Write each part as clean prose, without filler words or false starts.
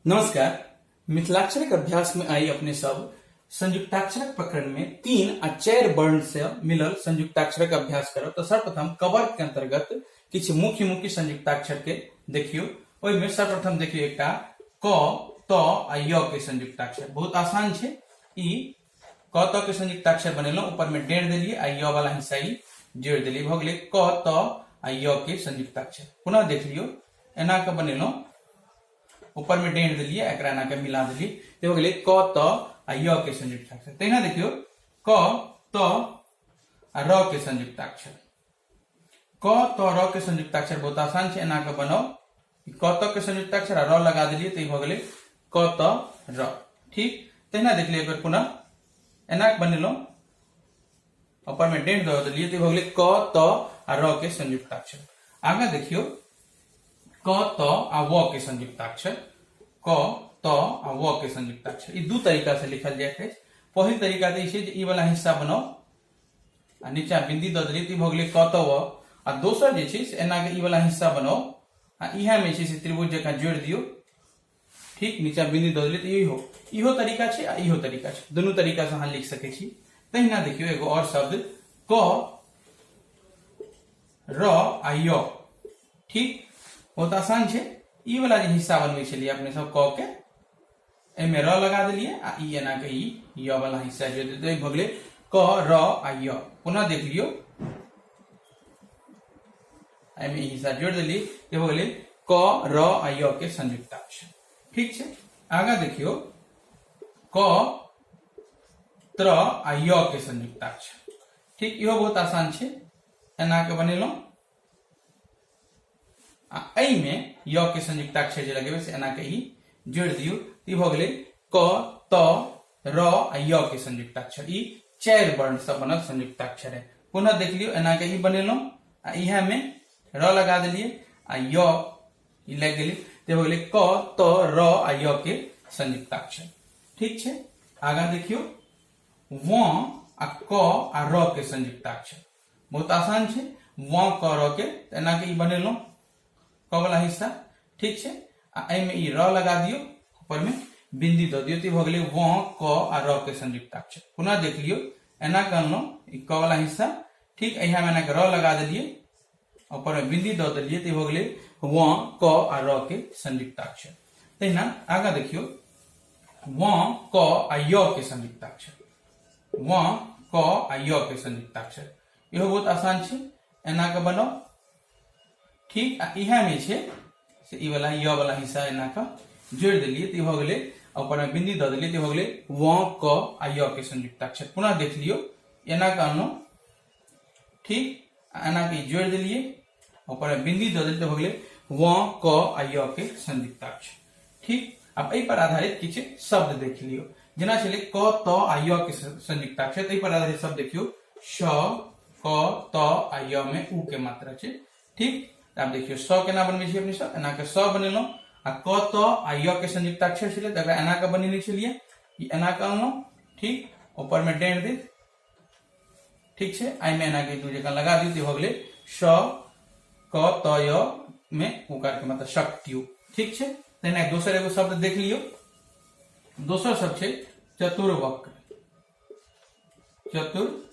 नमस्कार। मिथिलाक्षरक अभ्यास में आई अपने सब संयुक्ताक्षरक प्रकरण में 3 आ 4 वर्ण से मिलल संयुक्ताक्षरक अभ्यास करब। तो सर्वप्रथम कवर के अंतर्गत किछ मुख्य मुख्य संयुक्ताक्षर के देखियो। ओहि में सर्वप्रथम देखियो एकटा क त आ य के संयुक्ताक्षर बहुत आसान छे। ई क त के संयुक्ताक्षर बनेलो, ऊपर में डेढ़ देलिए आ य वाला हिस्सा ई जोड़ देलिए, भ गेलै क त आ य के संयुक्ताक्षर। पुनः देख लियो, एना के बनेलो, ऊपर में डेढ़ दिलिए, एकरा एना के मिला दिलिए, तो हो गेलै क त आ य के संयुक्ताक्षर। तहिना देखियो क त आ र के संयुक्ताक्षर। क त र के संयुक्ताक्षर बहुत आसान छे, एना के बनाओ, क त के संयुक्ताक्षर आ र लगा दिलिए तो हो गेलै क त र। ठीक, तहिना देख लियो, एक पुनः एना के बनेलो, ऊपर में डेढ़ दे दिलिए तो हो गेलै क त आ र के संयुक्ताक्षर। आगे देखियो क त आ व के संयुक्ताक्षर। क त आ व के संयुक्ताक्षर ई दू तरीका से लिखल जाय है। पहिल तरीका तो छै जे ई वाला हिस्सा बनाओ आ नीचा बिंदी द देलिए तो भ गेलै क त व। आ दोसर जे छै से एना के ई वाला हिस्सा बनाओ आ इहा में छै से त्रिभुज जका जोड़ दियो। ठीक, नीचा बिंदी द देलिए तो इहो तरीका छै आ इहो तरीका छै, दुनू तरीका से अहां लिख सकै छी। तहिना देखियो एगो और शब्द क र आ य। ठीक, बहुत आसान छे। ई वाला जे हिस्सा बनबै छलिए अपने सब क के, एमे र लगा दिलिए आ ई एना के ई य वाला हिस्सा जोड़ दिलिए, भ गेलै क र आ य। पुनः देख लियो, एमे ई हिस्सा जोड़ दिलिए, ये भ गेलै क र आ य के संयुक्ताक्षर। ठीक छे। आगे देखियो क त्र आ य के संयुक्ताक्षर। ठीक, इहो बहुत आसान छे, एना के बनेलो आ एई में य के संयुक्ताक्षर जे लगेबे से एना के ई जोड़ दियो, ई भ गेलै क त र आ य के संयुक्ताक्षर। ई 4 वर्ण से बनल संयुक्ताक्षर है। पुनः देख लियो, एना के ई बनेलो आ इहा में र लगा दिलिए आ य ई लग गेलै, ते भ गेलै क त र आ य के संयुक्ताक्षर। ठीक छे। आगा देखियो व आ क आ र के संयुक्ताक्षर। बहुत आसान छे। व क र के एना के ई बनेलो, क वाला हिस्सा। ठीक छे। आ एई में ई र लगा दियो, ऊपर में बिंदी द दियो, तो भ गेलै व क आ र के संयुक्ताक्षर। पुनः देख लियो, एना के अनलो ई क वाला हिस्सा। ठीक, एहा में एना के र लगा दिलिए, ऊपर में बिंदी द दिलिए, तो भ गेलै व क आ र के संयुक्ताक्षर। तहिना आगा देखियो व क आ य के संयुक्ताक्षर। व क आ य के संयुक्ताक्षर इहो बहुत आसान छे, एना के बनाओ। ठीक, आ इहा में छे से ई वाला य वाला हिस्सा एना का जोड़ दिलिए, तो भ गेलै, ऊपर में बिंदी द दिलिए, तो भ गेलै व क आ य के संयुक्ताक्षर। पुनः देख लियो, एना का अनो। ठीक, एना के जोड़ दिलिए, ऊपर में बिंदी द दिलिए, तो भ गेलै व क आ य के संयुक्ताक्षर। ठीक, अब एई पर आधारित किछ शब्द देख लियो, जेना छलै क त आ य के संयुक्ताक्षर। एई पर आधारित शब्द देखियो श क त आ य में उ के मात्रा छे। ठीक, अब देखियो स केना बनबै छी अपने सब, एना के स बनेलो आ क त आ य के संयुक्ताक्षर छलै त एकरा एना के बनेने छलिए, ई एना के अनलो। ठीक, ऊपर में डेढ़ दे। ठीक छे, आई में एना के दू जगह लगा दियो, तो हो गेलै श क त य में उकार के मतलब शक्तियो। ठीक छे। तहिना दोसर एगो शब्द देख लियो, दोसर शब्द छे चतुर्वक्र। चतुर्वक्र।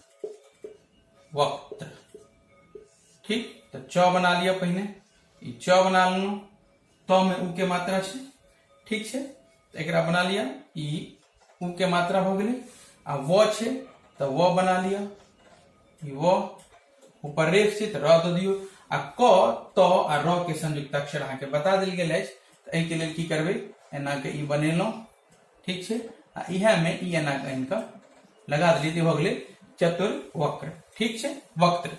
ठीक, तो च बना लिया, पहिने ई च बना लेलो, त में उ के मात्रा छे। ठीक छे, तो एकरा बना लिया, ई उ के मात्रा हो गेलै। आ व छे तो व बना लिया, ई व ऊपर रेफ छे तो र द दियो। आ क त आ र के संयुक्ताक्षर अहाँ के बता देल गेल अछि, तो एहि के लेल की करबै, एना के ई बनेलो। ठीक छे, आ इहा में ई एना के इनका लगा दिलिए, तो भ गेलै चतुर्वक्र। ठीक छे, वक्र।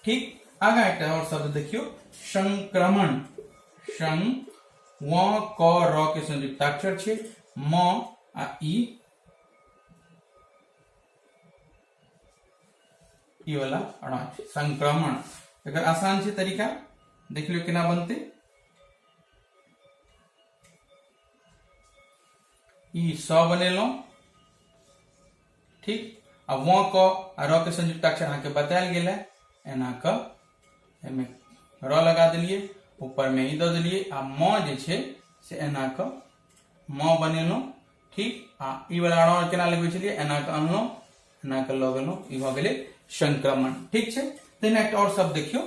ठीक, आगा एक और शब्द देखियो संक्रमण। सं व क र के संयुक्ताक्षर छे, म आ ई वाला अड़ा छे, संक्रमण। एकर आसान छे तरीका, देख लियो केना बनते। ई स बनेलो। ठीक, आ व क आ र के संयुक्ताक्षर अहाँ के बतायल गेल है, एना क एमे र लगा दिलिए, ऊपर में ई द दिलिए, आ म जे छे से एना क म बनेलहुं, ठीक। आ ई वाला ण केना लगबै छलियै, एना के अनलहुं, एना के लऽ गेलहुं, ई भऽ गेलै संक्रमण, ठीक छै। तहिना एकटा और शब्द देखियौ,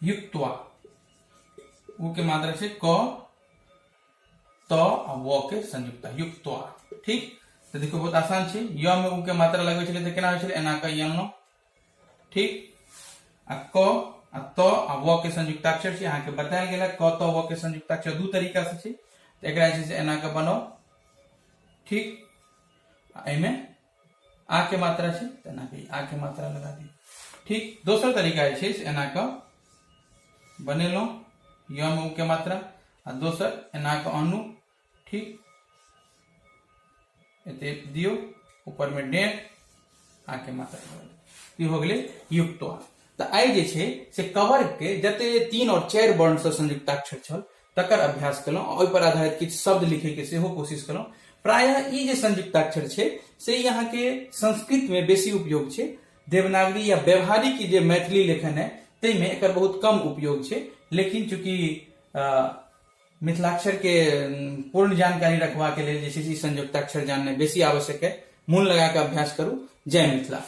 युक्त्वा। उ के मात्रा छै क, त आ व के संयुक्ता, युक्त्वा, ठीक। तो देखियो बहुत आसान छै, य में उ के मात्रा लगबै छलियै त केना होइ छलै, एना के अनलहुं, ठीक। आ क आ त आ व के संयुक्ताक्षर छै, अहाँ के बतायल गेल है। क त व के संयुक्ताक्षर दू तरीका से छै, तो एकरा जे छै से एना के बनाओ, ठीक। आ एमे आ के मात्रा छै, एना के आ के मात्रा लगा दी, ठीक। दोसर तरीका जे छै से एना के बनेलहुं, य में उ के मात्रा, आ दोसर एना के अनू, ठीक। एते दियो, ऊपर में डेढ़, आ के मात्रा लगा दी, ई हो गेलै युक्त्वा। तो आई जे छै से कवर के जते 3 और 4 वर्ण से संयुक्ताक्षर छल तकर अभ्यास केलहुं, ओहि पर आधारित किछु शब्द लिखे के सेहो कोशिश केलहुं। प्रायः ई जे संयुक्ताक्षर छै से यहाँ के संस्कृत में बेसी उपयोग छै, देवनागरी या व्यवहारिक जे मैथिली लेखन है ताहिमे एकर बहुत कम उपयोग छै। लेकिन चूंकि मिथिलाक्षर के पूर्ण जानकारी रखबा के लेल जे छै से संयुक्ताक्षर जाननाइ बेसी आवश्यक है। मोन लगा के अभ्यास करू। जय मिथिला।